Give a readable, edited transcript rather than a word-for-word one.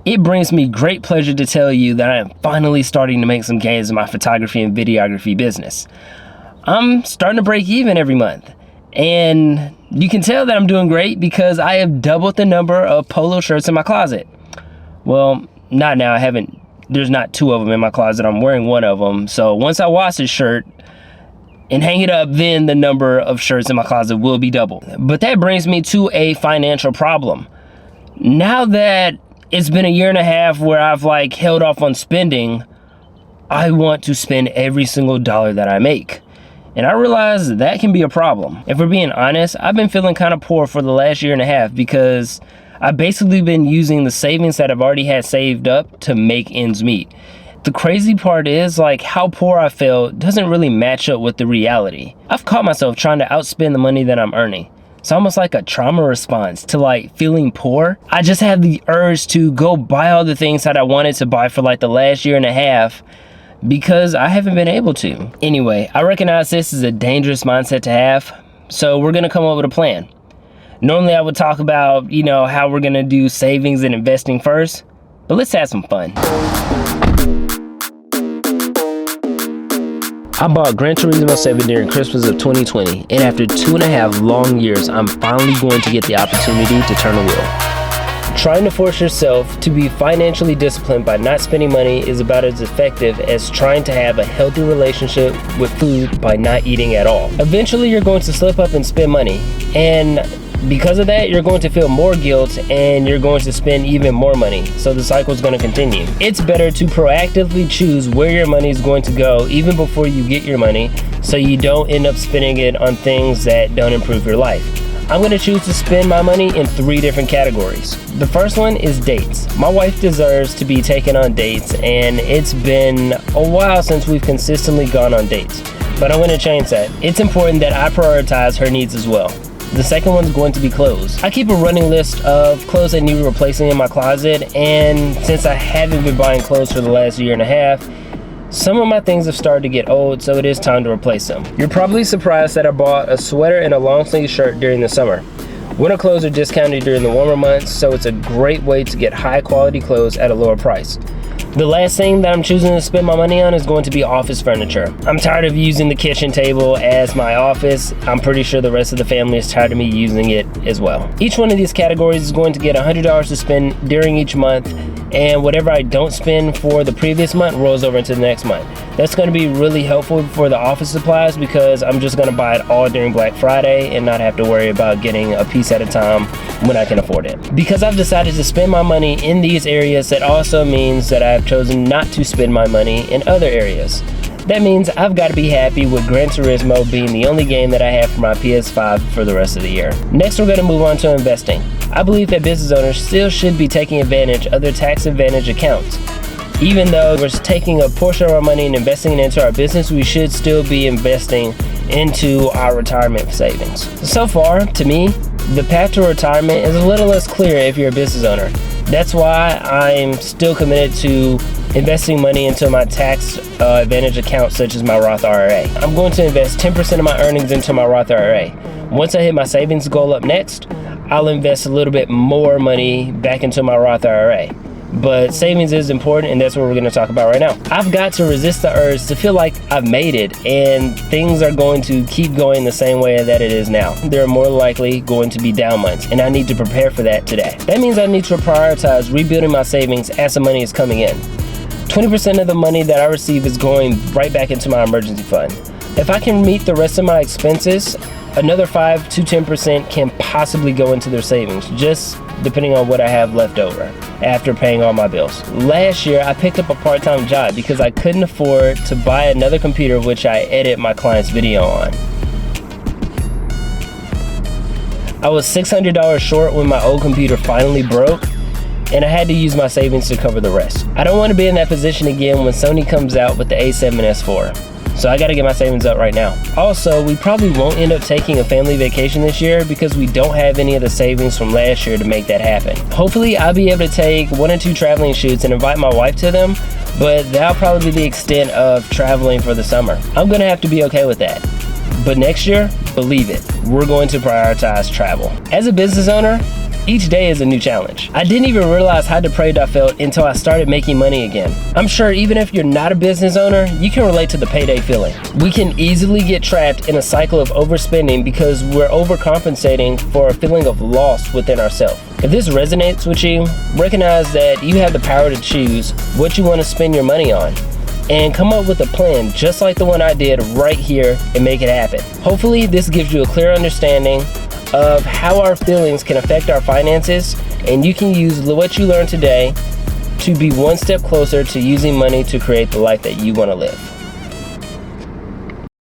It brings me great pleasure to tell you that I am finally starting to make some gains in my photography and videography business. I'm starting to break even every month, and you can tell that I'm doing great because I have doubled the number of polo shirts in my closet. Well, not now. There's not two of them in my closet. I'm wearing one of them. So once I wash this shirt and hang it up, then the number of shirts in my closet will be doubled. But that brings me to a financial problem. Now that it's been a year and a half where I've held off on spending, I want to spend every single dollar that I make. And I realize that can be a problem. If we're being honest, I've been feeling kind of poor for the last year and a half because I've basically been using the savings that I've already had saved up to make ends meet. The crazy part is how poor I feel doesn't really match up with the reality. I've caught myself trying to outspend the money that I'm earning. It's almost like a trauma response to feeling poor. I just have the urge to go buy all the things that I wanted to buy for the last year and a half because I haven't been able to. Anyway, I recognize this is a dangerous mindset to have, so we're gonna come up with a plan. Normally I would talk about, how we're gonna do savings and investing first, but let's have some fun. I bought Gran Turismo 7 during Christmas of 2020, and after 2.5 long years, I'm finally going to get the opportunity to turn a wheel. Trying to force yourself to be financially disciplined by not spending money is about as effective as trying to have a healthy relationship with food by not eating at all. Eventually, you're going to slip up and spend money, and because of that, you're going to feel more guilt and you're going to spend even more money. So the cycle is going to continue. It's better to proactively choose where your money is going to go even before you get your money, so you don't end up spending it on things that don't improve your life. I'm going to choose to spend my money in 3 different categories. The first one is dates. My wife deserves to be taken on dates, and it's been a while since we've consistently gone on dates. But I'm going to change that. It's important that I prioritize her needs as well. The second one's going to be clothes. I keep a running list of clothes that need replacing in my closet, and since I haven't been buying clothes for the last year and a half, some of my things have started to get old, so it is time to replace them. You're probably surprised that I bought a sweater and a long sleeve shirt during the summer. Winter clothes are discounted during the warmer months, so it's a great way to get high quality clothes at a lower price. The last thing that I'm choosing to spend my money on is going to be office furniture. I'm tired of using the kitchen table as my office. I'm pretty sure the rest of the family is tired of me using it as well. Each one of these categories is going to get $100 to spend during each month, and whatever I don't spend for the previous month rolls over into the next month. That's going to be really helpful for the office supplies because I'm just going to buy it all during Black Friday and not have to worry about getting a piece at a time when I can afford it. Because I've decided to spend my money in these areas, that also means that I've chosen not to spend my money in other areas. That means I've got to be happy with Gran Turismo being the only game that I have for my PS5 for the rest of the year. Next, we're going to move on to investing. I believe that business owners still should be taking advantage of their tax advantage accounts. Even though we're taking a portion of our money and investing it into our business, we should still be investing into our retirement savings. So far, to me, the path to retirement is a little less clear if you're a business owner. That's why I'm still committed to investing money into my tax advantage accounts such as my Roth IRA. I'm going to invest 10% of my earnings into my Roth IRA. Once I hit my savings goal up next, I'll invest a little bit more money back into my Roth IRA. But savings is important, and that's what we're going to talk about right now. I've got to resist the urge to feel like I've made it and things are going to keep going the same way that it is now. There are more likely going to be down months, and I need to prepare for that today. That means I need to prioritize rebuilding my savings as the money is coming in. 20% of the money that I receive is going right back into my emergency fund. If I can meet the rest of my expenses, another 5 to 10% can possibly go into their savings, just depending on what I have left over after paying all my bills. Last year, I picked up a part-time job because I couldn't afford to buy another computer which I edit my client's video on. I was $600 short when my old computer finally broke, and I had to use my savings to cover the rest. I don't want to be in that position again when Sony comes out with the A7S IV. So I gotta get my savings up right now. Also, we probably won't end up taking a family vacation this year because we don't have any of the savings from last year to make that happen. Hopefully, I'll be able to take 1 or 2 traveling shoots and invite my wife to them, but that'll probably be the extent of traveling for the summer. I'm gonna have to be okay with that. But next year, believe it, we're going to prioritize travel. As a business owner, Each day is a new challenge. I didn't even realize how depraved I felt until I started making money again. I'm sure even if you're not a business owner, you can relate to the payday feeling. We can easily get trapped in a cycle of overspending because we're overcompensating for a feeling of loss within ourselves. If this resonates with you, recognize that you have the power to choose what you want to spend your money on, and come up with a plan just like the one I did right here and make it happen. Hopefully this gives you a clear understanding of how our feelings can affect our finances, and you can use what you learned today to be one step closer to using money to create the life that you want to live.